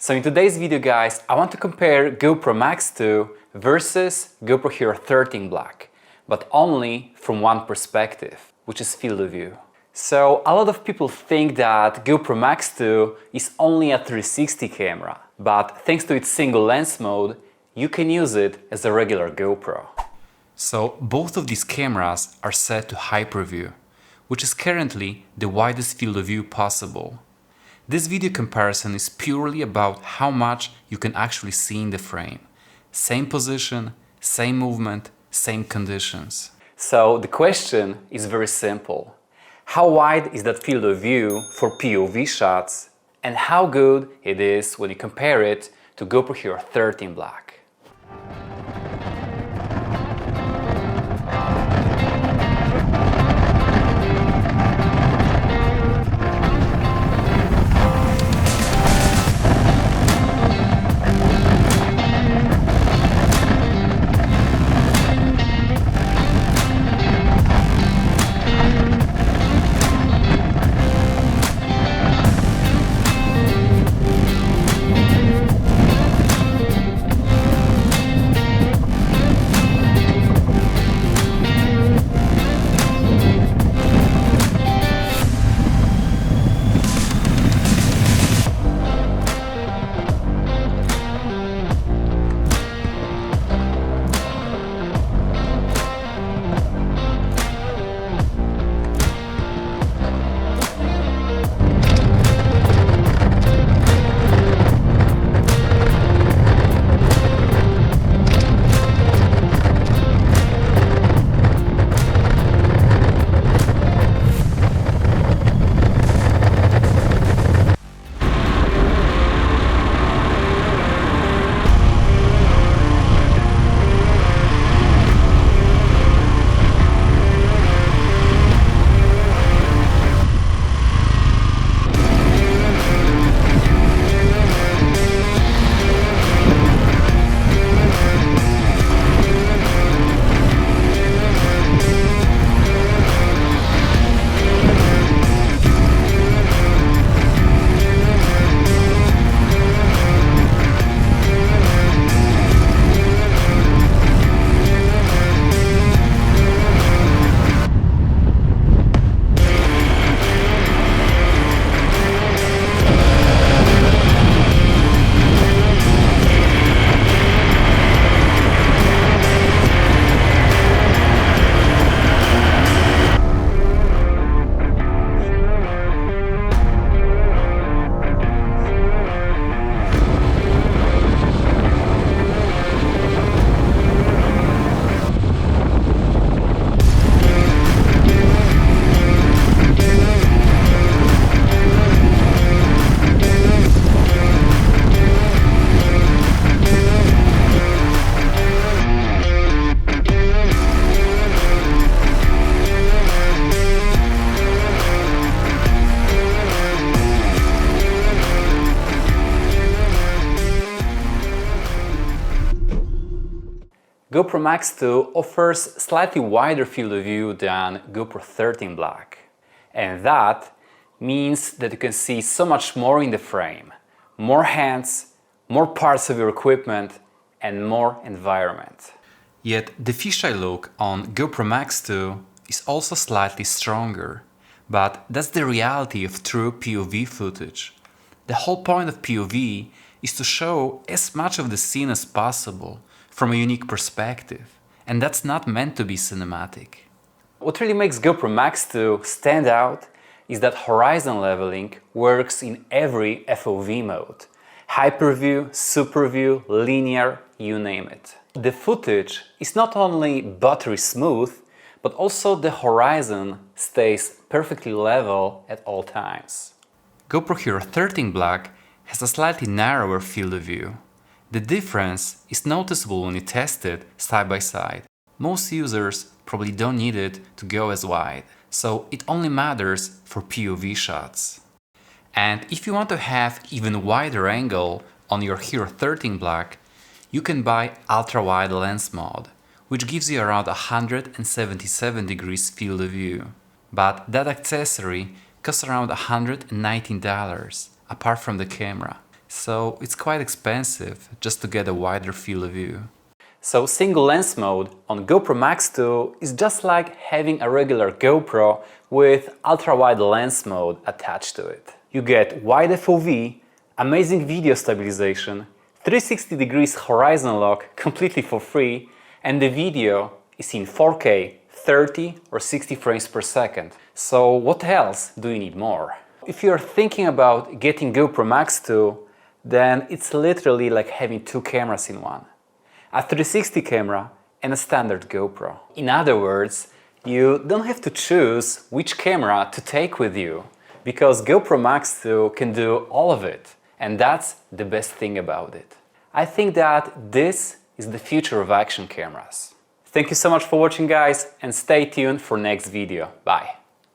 So in today's video guys, I want to compare GoPro MAX 2 versus GoPro HERO 13 Black, but only from one perspective, which is field of view. So a lot of people think that GoPro MAX 2 is only a 360 camera, but thanks to its single lens mode, you can use it as a regular GoPro. So both of these cameras are set to Hyperview, which is currently the widest field of view possible. This video comparison is purely about how much you can actually see in the frame. Same position, same movement, same conditions. So the question is very simple. How wide is that field of view for POV shots, and how good it is when you compare it to GoPro HERO 13 Black? GoPro MAX 2 offers slightly wider field of view than GoPro 13 Black. And that means that you can see so much more in the frame. More hands, more parts of your equipment, and more environment. Yet the fisheye look on GoPro MAX 2 is also slightly stronger. But that's the reality of true POV footage. The whole point of POV is to show as much of the scene as possible from a unique perspective, and that's not meant to be cinematic. What really makes GoPro MAX 2 stand out is that horizon leveling works in every FOV mode. Hyperview, Superview, linear, you name it. The footage is not only buttery smooth, but also the horizon stays perfectly level at all times. GoPro HERO 13 Black has a slightly narrower field of view. The difference is noticeable when you test it side by side. Most users probably don't need it to go as wide, so it only matters for POV shots. And if you want to have even wider angle on your HERO 13 Black, you can buy ultra-wide lens mod, which gives you around 177 degrees field of view. But that accessory costs around $119, apart from the camera. so it's quite expensive just to get a wider field of view. So single lens mode on GoPro MAX 2 is just like having a regular GoPro with ultra-wide lens mode attached to it. You get wide FOV, amazing video stabilization, 360 degrees horizon lock completely for free, and the video is in 4K, 30 or 60 frames per second. So what else do you need more? If you're thinking about getting GoPro MAX 2, then it's literally like having two cameras in one. A 360 camera and a standard GoPro. In other words, you don't have to choose which camera to take with you, because GoPro MAX 2 can do all of it, and that's the best thing about it. I think that this is the future of action cameras. Thank you so much for watching, guys, and stay tuned for next video. Bye!